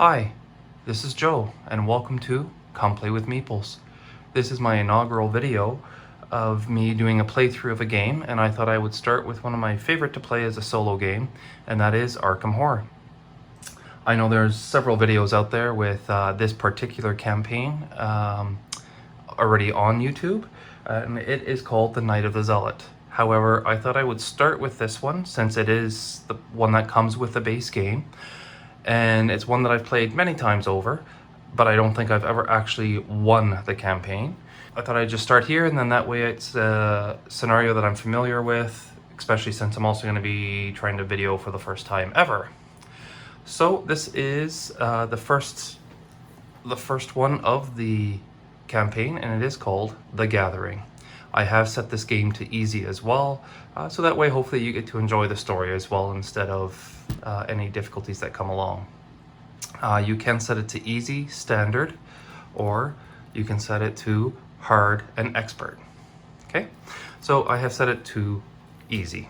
Hi, this is Joe, and welcome to Come Play with Meeples. This is my inaugural video of me doing a playthrough of a game, and I thought I would start with one of my favorite to play as a solo game, and that is Arkham Horror. I know there's several videos out there with this particular campaign already on YouTube, and it is called The Night of the Zealot. However, I thought I would start with this one since it is the one that comes with the base game. And it's one that I've played many times over, but I don't think I've ever actually won the campaign. I thought I'd just start here, and then that way it's a scenario that I'm familiar with, especially since I'm also going to be trying to video for the first time ever. So this is the first one of the campaign, and it is called The Gathering. I have set this game to easy as well, so that way hopefully you get to enjoy the story as well instead of any difficulties that come along. You can set it to easy, standard, or you can set it to hard and expert. Okay, so I have set it to easy.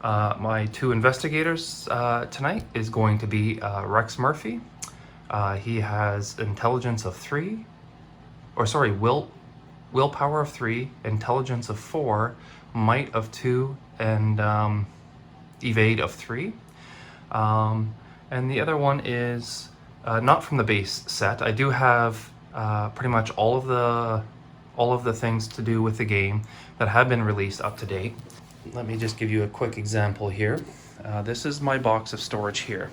My two investigators tonight is going to be Rex Murphy. He has intelligence of 3, or sorry, willpower of 3, intelligence of 4, might of 2, and evade of 3. And the other one is not from the base set. I do have pretty much all of the things to do with the game that have been released up to date. Let me just give you a quick example here. This is my box of storage here.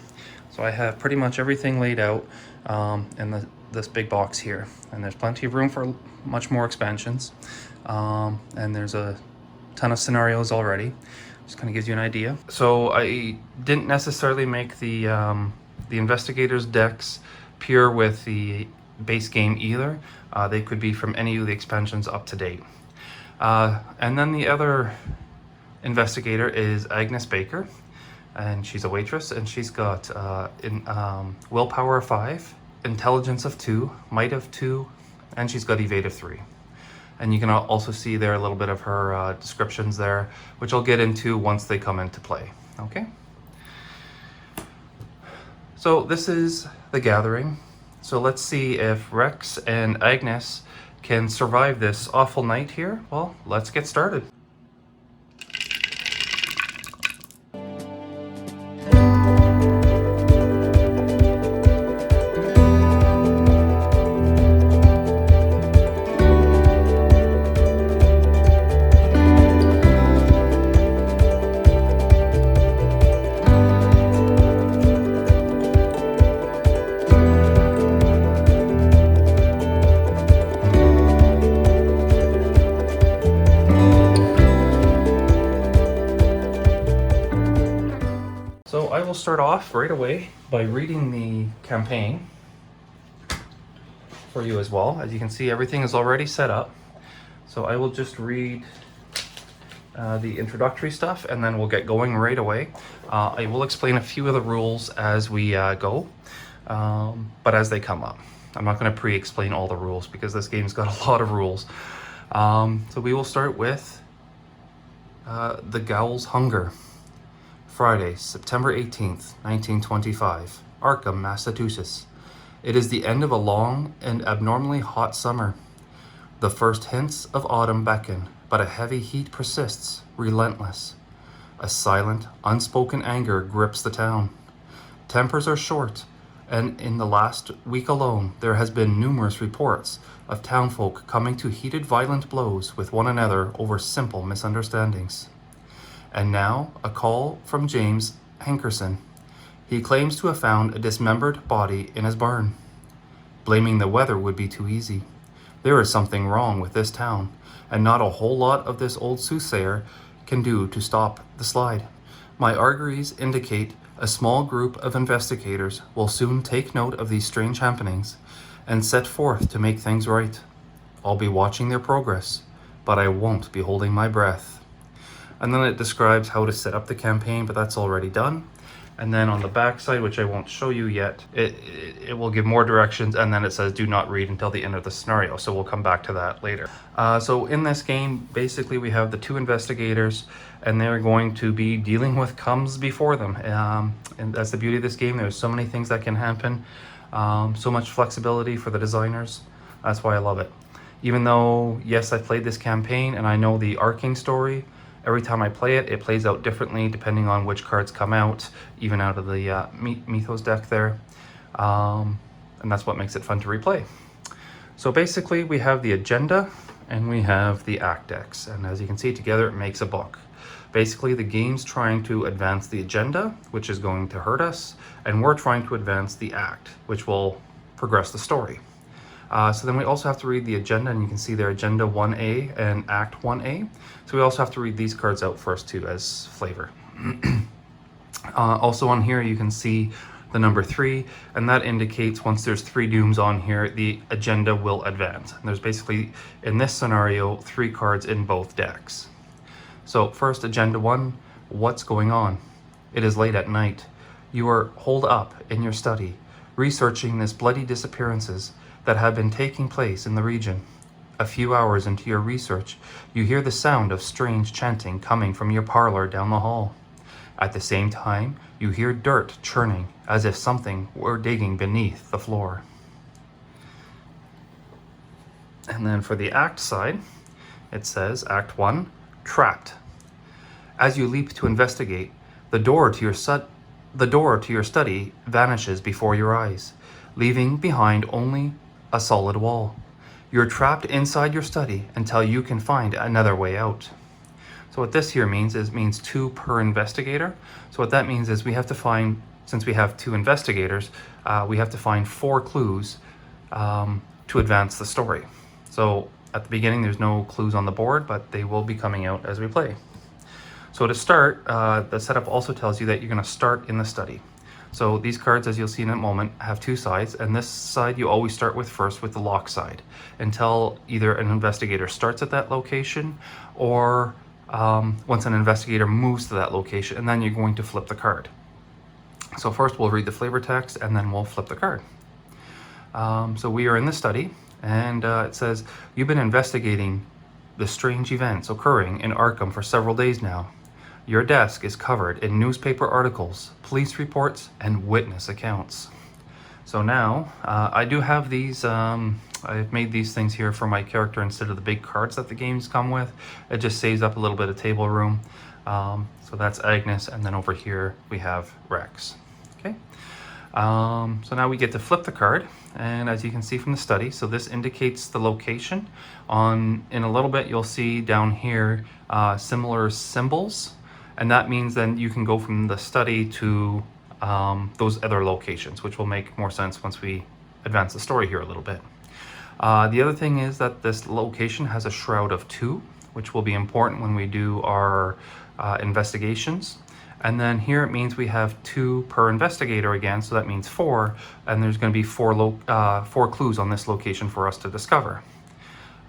So I have pretty much everything laid out in this big box here, and there's plenty of room for much more expansions, and there's a ton of scenarios already. Just kind of gives you an idea. So I didn't necessarily make the investigators decks pure with the base game either. They could be from any of the expansions up to date. And then the other investigator is Agnes Baker, and she's a waitress, and she's got willpower of 5, intelligence of 2, might of 2, and she's got evade of 3. And you can also see there a little bit of her descriptions there, which I'll get into once they come into play. Okay. So this is The Gathering. So let's see if Rex and Agnes can survive this awful night here. Well, let's get started. So I will start off right away by reading the campaign for you as well. As you can see, everything is already set up. So I will just read the introductory stuff, and then we'll get going right away. I will explain a few of the rules as we go, but as they come up. I'm not going to pre-explain all the rules because this game's got a lot of rules. So we will start with The Gowl's Hunger. Friday, September 18th, 1925, Arkham, Massachusetts. It is the end of a long and abnormally hot summer. The first hints of autumn beckon, but a heavy heat persists, relentless. A silent, unspoken anger grips the town. Tempers are short, and in the last week alone, there has been numerous reports of townfolk coming to heated, violent blows with one another over simple misunderstandings. And now, a call from James Hankerson. He claims to have found a dismembered body in his barn. Blaming the weather would be too easy. There is something wrong with this town, and not a whole lot of this old soothsayer can do to stop the slide. My auguries indicate a small group of investigators will soon take note of these strange happenings and set forth to make things right. I'll be watching their progress, but I won't be holding my breath. And then it describes how to set up the campaign, but that's already done. And then on the back side, which I won't show you yet, it will give more directions, and then it says do not read until the end of the scenario. So we'll come back to that later. So in this game, basically we have the two investigators, and they're going to be dealing with comes before them. And that's the beauty of this game. There's so many things that can happen. So much flexibility for the designers. That's why I love it. Even though, yes, I played this campaign and I know the Arkham story, every time I play it, it plays out differently depending on which cards come out, even out of the Mythos deck there. And that's what makes it fun to replay. So basically we have the agenda and we have the act decks. And as you can see, together it makes a book. Basically the game's trying to advance the agenda, which is going to hurt us, and we're trying to advance the act, which will progress the story. So then we also have to read the agenda, and you can see there Agenda 1A and Act 1A. So we also have to read these cards out first too as flavor. Also on here you can see the number 3, and that indicates once there's 3 dooms on here, the agenda will advance. And there's basically, in this scenario, 3 cards in both decks. So first, Agenda 1, what's going on? It is late at night. You are holed up in your study, researching this bloody disappearances that have been taking place in the region. A few hours into your research, you hear the sound of strange chanting coming from your parlor down the hall. At the same time, you hear dirt churning as if something were digging beneath the floor. And then for the act side, it says, Act 1, Trapped. As you leap to investigate, the door to your study vanishes before your eyes, leaving behind only a solid wall. You're trapped inside your study until you can find another way out. So what this here means is 2 per investigator. So what that means is we have to find, since we have 2 investigators, we have to find 4 clues to advance the story. So at the beginning there's no clues on the board, but they will be coming out as we play. So to start, the setup also tells you that you're going to start in the study. So these cards, as you'll see in a moment, have 2 sides, and this side you always start with first with the lock side until either an investigator starts at that location or once an investigator moves to that location, and then you're going to flip the card. So first we'll read the flavor text and then we'll flip the card. So we are in the study, and it says, you've been investigating the strange events occurring in Arkham for several days now. Your desk is covered in newspaper articles, police reports, and witness accounts. So now, I do have these, I've made these things here for my character instead of the big cards that the games come with. It just saves up a little bit of table room. So that's Agnes, and then over here we have Rex. Okay. So now we get to flip the card, and as you can see from the study, so this indicates the location. In a little bit you'll see down here similar symbols, and that means then you can go from the study to those other locations, which will make more sense once we advance the story here a little bit. The other thing is that this location has a shroud of 2, which will be important when we do our investigations. And then here it means we have 2 per investigator again, so that means 4, and there's going to be 4 clues on this location for us to discover.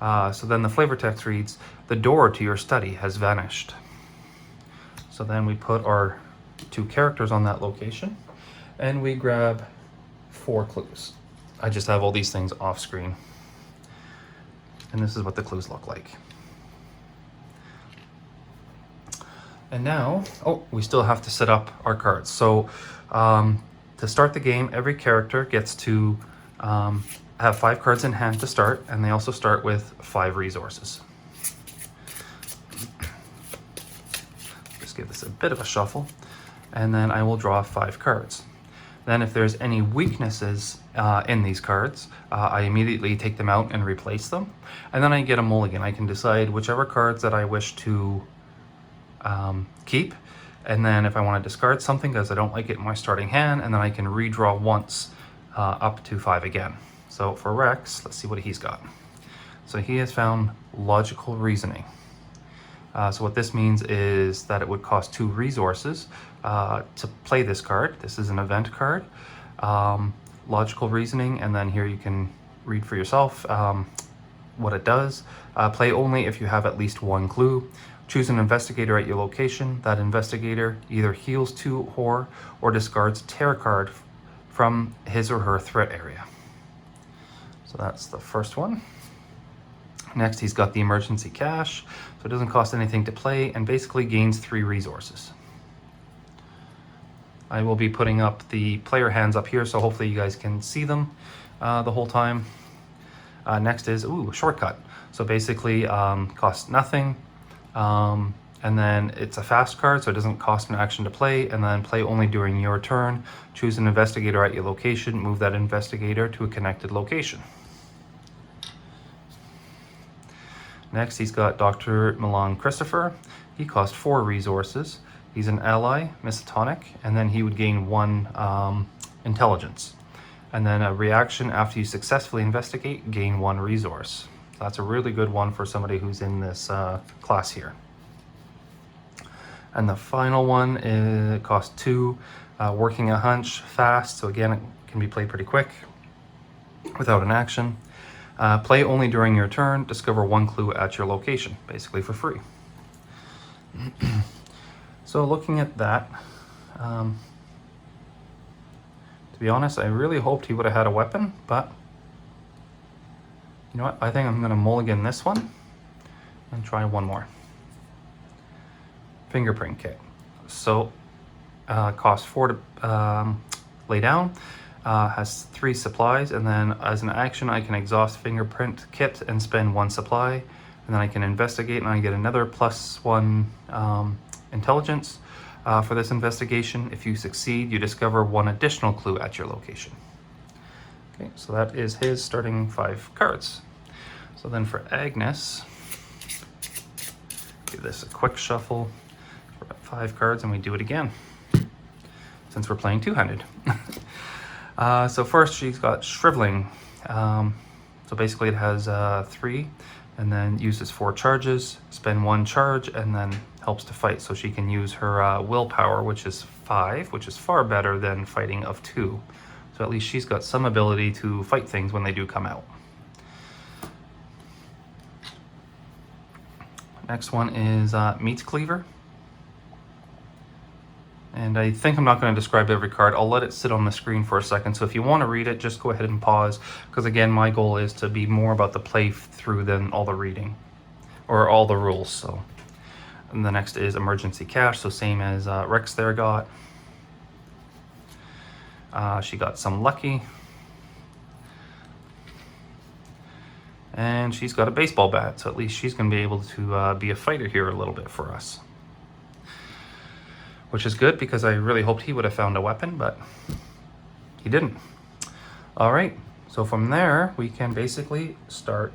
So then the flavor text reads, the door to your study has vanished. So then we put our 2 characters on that location, and we grab 4 clues. I just have all these things off screen, and this is what the clues look like. And now, we still have to set up our cards. So to start the game, every character gets to have 5 cards in hand to start, and they also start with 5 resources. Just give this a bit of a shuffle, and then I will draw 5 cards. Then if there's any weaknesses in these cards, I immediately take them out and replace them. And then I get a mulligan. I can decide whichever cards that I wish to keep, and then if I want to discard something because I don't like it in my starting hand, and then I can redraw once up to 5 again. So for Rex, let's see what he's got. So he has found logical reasoning. So what this means is that it would cost 2 resources to play this card. This is an event card. Logical reasoning, and then here you can read for yourself what it does. Play only if you have at least 1 clue. Choose an investigator at your location. That investigator either heals 2 horror or discards a terror card from his or her threat area. So that's the first one. Next, he's got the emergency cash, so it doesn't cost anything to play and basically gains 3 resources. I will be putting up the player hands up here, so hopefully you guys can see them the whole time. Next is, shortcut. So basically, costs nothing. And then it's a fast card, so it doesn't cost an action to play, and then play only during your turn. Choose an investigator at your location, move that investigator to a connected location. Next, he's got Dr. Milan Christopher. He costs 4 resources. He's an ally, Misatonic, and then he would gain 1 intelligence. And then a reaction after you successfully investigate, gain 1 resource. That's a really good one for somebody who's in this class here. And the final one costs 2, working a hunch, fast, so again it can be played pretty quick without an action. Play only during your turn, discover 1 clue at your location, basically for free. So looking at that, to be honest, I really hoped he would have had a weapon, but you know what, I think I'm going to mulligan this one and try one more. Fingerprint kit. So costs 4 to lay down, has 3 supplies, and then as an action I can exhaust fingerprint kit and spend 1 supply, and then I can investigate and I get another +1 intelligence for this investigation. If you succeed, you discover 1 additional clue at your location. Okay, so that is his starting 5 cards. So then for Agnes, give this a quick shuffle. We're at 5 cards and we do it again, since we're playing two-handed. So first she's got Shriveling. So basically it has 3 and then uses 4 charges, spend 1 charge, and then helps to fight. So she can use her willpower, which is 5, which is far better than fighting of 2. So at least she's got some ability to fight things when they do come out. Next one is Meat Cleaver. And I think I'm not going to describe every card. I'll let it sit on the screen for a second. So if you want to read it, just go ahead and pause. Because again, my goal is to be more about the playthrough than all the reading. Or all the rules, so. And the next is Emergency Cash. So same as Rex there got. She got some Lucky. And she's got a baseball bat. So at least she's going to be able to be a fighter here a little bit for us. Which is good because I really hoped he would have found a weapon, but he didn't. All right, so from there, we can basically start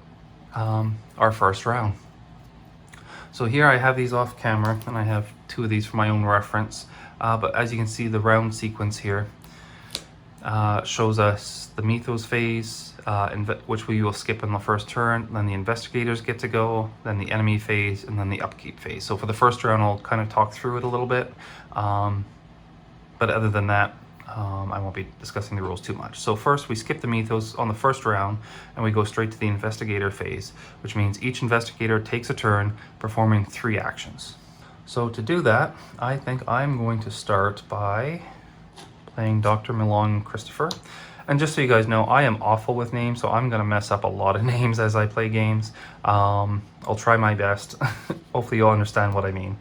our first round. So here I have these off camera, and I have 2 of these for my own reference. But as you can see, the round sequence here shows us the Mythos phase, which we will skip in the first turn, then the investigators get to go, then the enemy phase, and then the upkeep phase. So for the first round, I'll kind of talk through it a little bit. But other than that, I won't be discussing the rules too much. So first, we skip the Mythos on the first round, and we go straight to the investigator phase, which means each investigator takes a turn, performing 3 actions. So to do that, I think I'm going to start by playing Dr. Milan Christopher. And just so you guys know, I am awful with names, so I'm going to mess up a lot of names as I play games. I'll try my best. Hopefully you'll understand what I mean.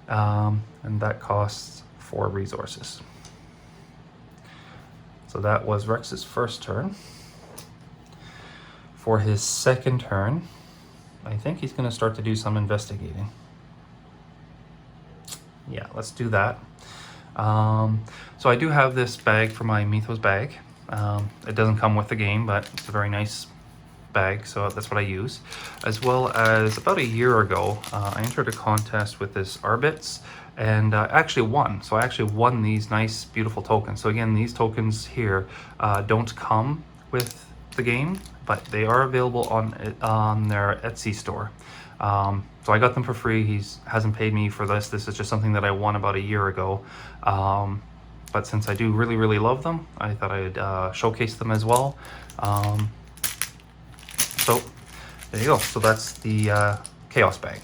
And that costs 4 resources. So that was Rex's first turn. For his second turn, I think he's going to start to do some investigating. Yeah, let's do that. So I do have this bag for my Mythos bag. It doesn't come with the game, but it's a very nice bag, so that's what I use. As well as about a year ago, I entered a contest with this Arbits and actually won. So I actually won these nice, beautiful tokens. So again, these tokens here don't come with the game, but they are available on their Etsy store. So I got them for free. He hasn't paid me for this. This is just something that I won about a year ago. But since I do really, really love them, I thought I'd showcase them as well. So there you go. So that's the Chaos bag.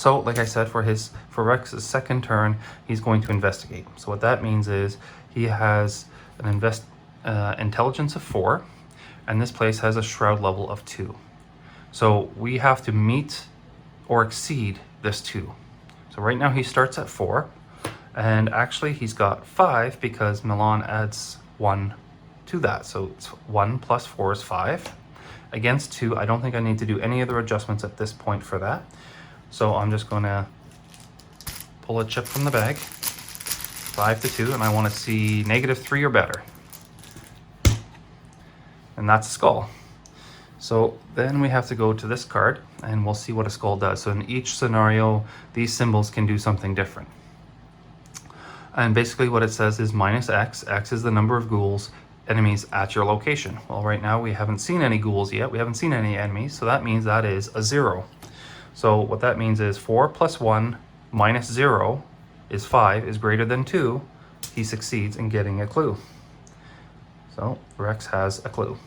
So, like I said, for Rex's second turn, he's going to investigate. So what that means is he has an intelligence of 4, and this place has a shroud level of 2. So we have to meet or exceed this 2. So right now he starts at 4, and actually he's got 5 because Milan adds 1 to that. So it's 1 plus 4 is 5. Against 2, I don't think I need to do any other adjustments at this point for that. So I'm just going to pull a chip from the bag, 5 to 2, and I want to see -3 or better. And that's a skull. So then we have to go to this card, and we'll see what a skull does. So in each scenario, these symbols can do something different. And basically what it says is -X. X is the number of ghouls, enemies at your location. Well, right now we haven't seen any ghouls yet. We haven't seen any enemies, so that means that is a 0. So what that means is 4 plus 1 minus 0 is 5, is greater than 2. He succeeds in getting a clue. So Rex has a clue.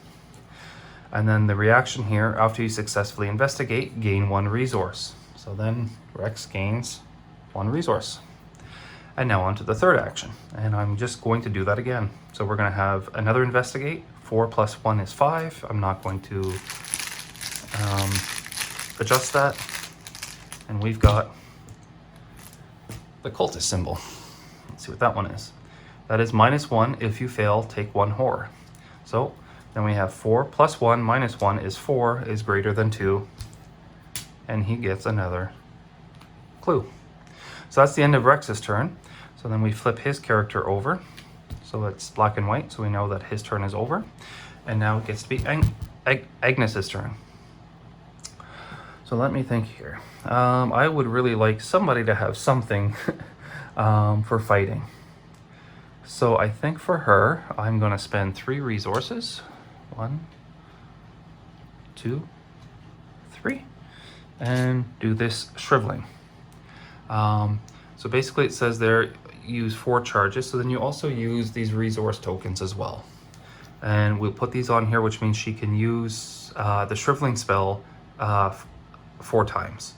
And then the reaction here, after you successfully investigate, gain 1 resource. So then Rex gains 1 resource. And now on to the third action. And I'm just going to do that again. So we're going to have another investigate. 4 plus 1 is 5. I'm not going to adjust that. And we've got the cultist symbol. Let's see what that one is. That is -1. If you fail, take 1 horror. So then we have 4 plus 1 minus 1 is 4, is greater than 2. And he gets another clue. So that's the end of Rex's turn. So then we flip his character over. So it's black and white, so we know that his turn is over. And now it gets to be Agnes's turn. So let me think here. I would really like somebody to have something for fighting. So I think for her, I'm going to spend 3 resources. 1, 2, 3. And do this shriveling. So basically it says there, use 4 charges. So then you also use these resource tokens as well. And we'll put these on here, which means she can use the shriveling spell 4 times.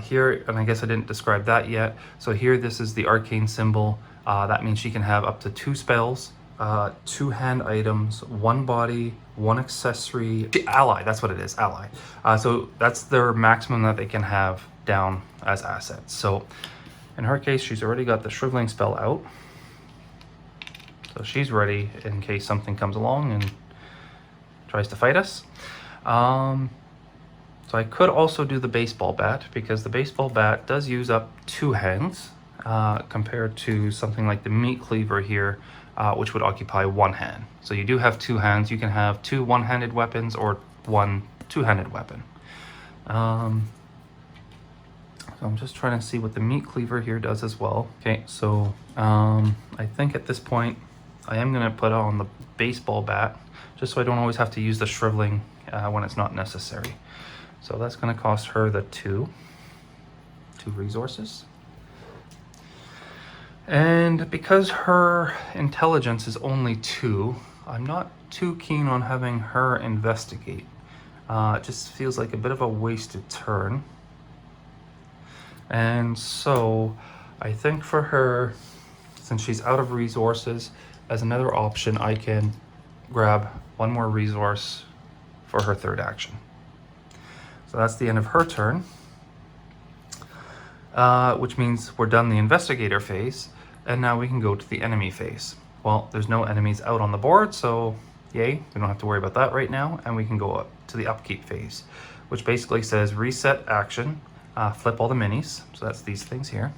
Here, and I guess I didn't describe that yet. So here, this is the arcane symbol. That means she can have up to 2 spells, 2 hand items, 1 body, 1 accessory, ally, that's what it is, ally. So that's their maximum that they can have down as assets. So in her case, she's already got the shriveling spell out. So she's ready in case something comes along and tries to fight us. So I could also do the baseball bat, because the baseball bat does use up 2 hands compared to something like the meat cleaver here, which would occupy 1 hand. So you do have 2 hands. You can have 2 one-handed weapons or 1 two-handed weapon. So I'm just trying to see what the meat cleaver here does as well. Okay, so I think at this point I am going to put on the baseball bat, just so I don't always have to use the shriveling when it's not necessary. So that's going to cost her the 2 resources. And because her intelligence is only 2, I'm not too keen on having her investigate. It just feels like a bit of a wasted turn. And so I think for her, since she's out of resources, as another option, I can grab 1 more resource for her third action. So that's the end of her turn, which means we're done the investigator phase, and now we can go to the enemy phase. Well, there's no enemies out on the board, so yay, we don't have to worry about that right now, and we can go up to the upkeep phase, which basically says reset action, flip all the minis, so that's these things here.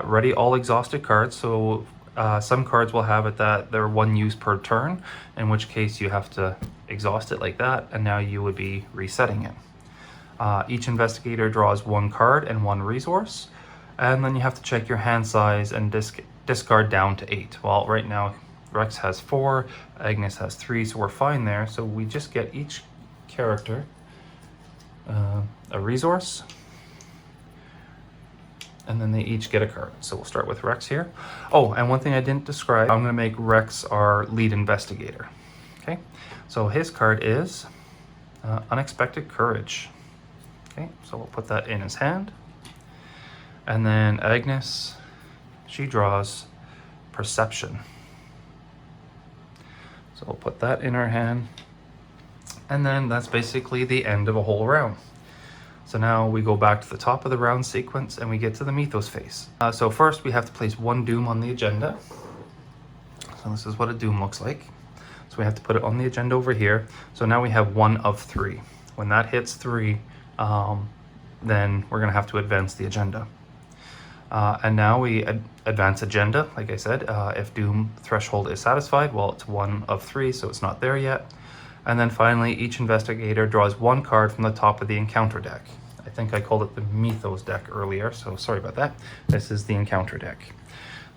Ready all exhausted cards, so some cards will have it that they're 1 use per turn, in which case you have to exhaust it like that, and now you would be resetting it. Each investigator draws 1 card and 1 resource, and then you have to check your hand size and discard down to 8. Well, right now Rex has 4, Agnes has 3, so we're fine there. So we just get each character a resource, and then they each get a card. So we'll start with Rex here. Oh, and one thing I didn't describe, I'm going to make Rex our lead investigator. Okay, so his card is Unexpected Courage. Okay, so we'll put that in his hand. And then Agnes, she draws Perception. So we'll put that in her hand. And then that's basically the end of a whole round. So now we go back to the top of the round sequence and we get to the Mythos phase. So first we have to place one Doom on the agenda. So this is what a Doom looks like. So we have to put it on the agenda over here. So now we have 1 of 3. When that hits 3, then we're gonna have to advance the agenda. And now we advance agenda, like I said. If Doom threshold is satisfied, well, it's 1 of 3, so it's not there yet. And then finally, each investigator draws 1 card from the top of the encounter deck. I think I called it the Mythos deck earlier, so sorry about that. This is the encounter deck.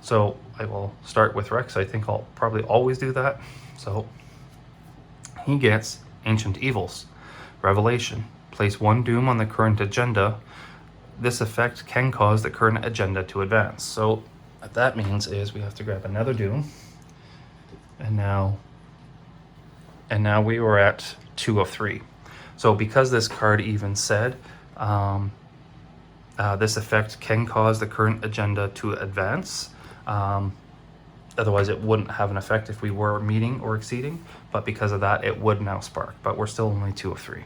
So I will start with Rex. I think I'll probably always do that. So he gets Ancient Evils, Revelation. Place 1 Doom on the current agenda. This effect can cause the current agenda to advance. So what that means is we have to grab another Doom. And now we were at 2 of 3. So because this card even said this effect can cause the current agenda to advance, otherwise it wouldn't have an effect if we were meeting or exceeding, but because of that it would now spark, but we're still only 2 of 3.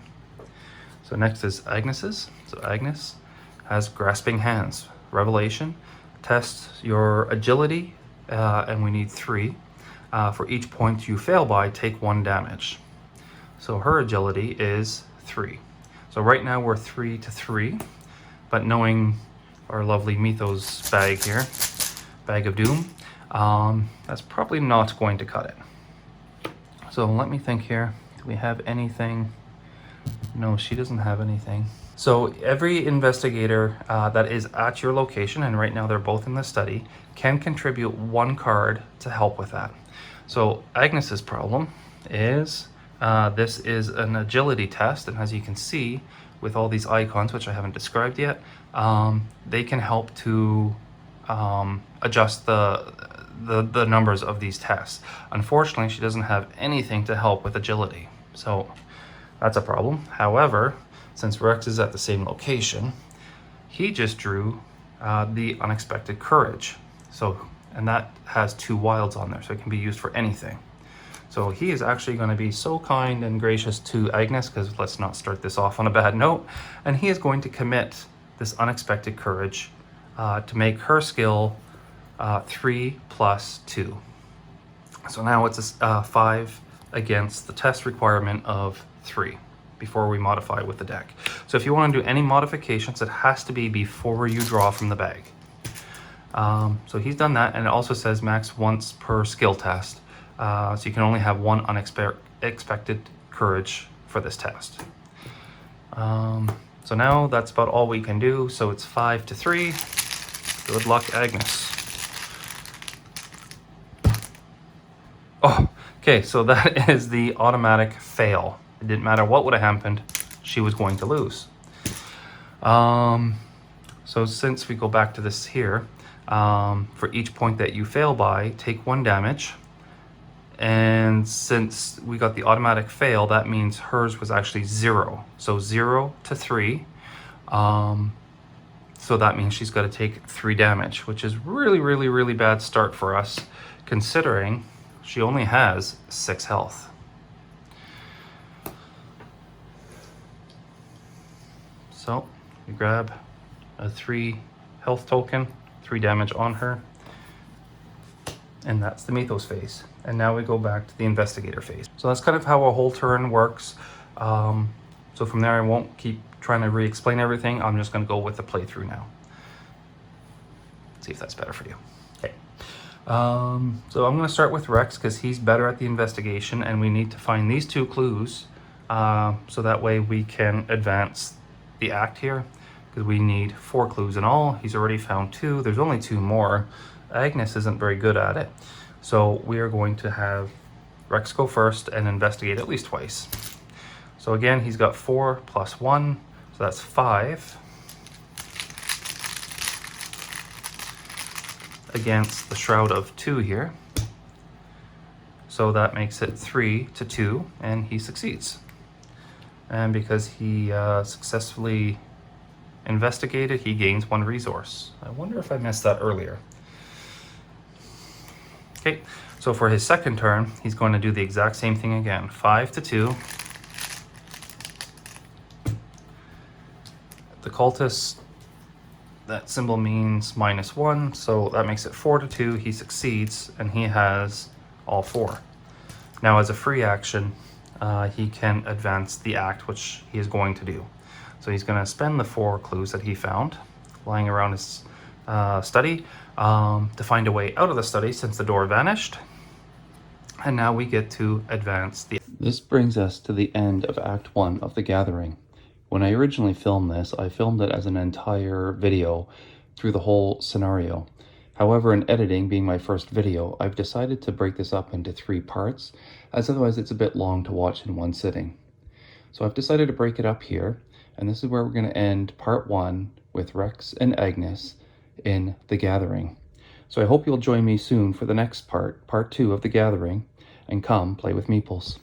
So next is Agnes's. So Agnes has Grasping Hands, Revelation. Tests your agility, and we need 3. For each point you fail by, take 1 damage. So her agility is 3. So right now we're 3 to 3, but knowing our lovely Mythos bag here, Bag of Doom, that's probably not going to cut it. So let me think here. Do we have anything? No, she doesn't have anything. So every investigator that is at your location, and right now they're both in the study, can contribute 1 card to help with that. So Agnes's problem is this is an agility test, and as you can see with all these icons, which I haven't described yet, they can help to adjust the numbers of these tests. Unfortunately, she doesn't have anything to help with agility, so that's a problem. However, since Rex is at the same location, he just drew the Unexpected Courage. And that has 2 wilds on there, so it can be used for anything. So he is actually going to be so kind and gracious to Agnes, because let's not start this off on a bad note, and he is going to commit this Unexpected Courage to make her skill 3 + 2. So now it's a 5 against the test requirement of 3 before we modify with the deck. So if you want to do any modifications, it has to be before you draw from the bag. So he's done that, and it also says max once per skill test. So you can only have 1 unexpected courage for this test. So now that's about all we can do. So it's 5 to 3. Good luck, Agnes. Oh, okay, so that is the automatic fail. It didn't matter what would have happened, she was going to lose. So since we go back to this here, for each point that you fail by, take 1 damage. And since we got the automatic fail, that means hers was actually 0. So 0 to 3. So that means she's got to take 3 damage, which is really bad start for us, considering she only has 6 health. So we grab a 3 health token, 3 damage on her, and that's the Mythos phase. And now we go back to the investigator phase. So that's kind of how a whole turn works. So from there, I won't keep trying to re-explain everything. I'm just going to go with the playthrough now. See if that's better for you. Okay. So I'm going to start with Rex because he's better at the investigation, and we need to find these 2 clues so that way we can advance the act here, because we need 4 clues in all. He's already found 2. There's only 2 more. Agnes isn't very good at it. So we are going to have Rex go first and investigate at least twice. So again, he's got 4 + 1, so that's 5. Against the Shroud of 2 here. So that makes it 3 to 2, and he succeeds. And because he successfully investigated, he gains 1 resource. I wonder if I missed that earlier. Okay, so for his second turn, he's going to do the exact same thing again. 5 to 2. The cultist, that symbol means -1, so that makes it 4 to 2. He succeeds, and he has all 4. Now, as a free action, he can advance the act, which he is going to do. So he's going to spend the 4 clues that he found lying around his study to find a way out of the study, since the door vanished. And now we get to advance the... This brings us to the end of Act 1 of The Gathering. When I originally filmed this, I filmed it as an entire video through the whole scenario. However, in editing, being my first video, I've decided to break this up into 3 parts, as otherwise it's a bit long to watch in one sitting. So I've decided to break it up here, and this is where we're going to end part 1 with Rex and Agnes in The Gathering. So I hope you'll join me soon for the next part 2 of The Gathering, and come play with Meeples.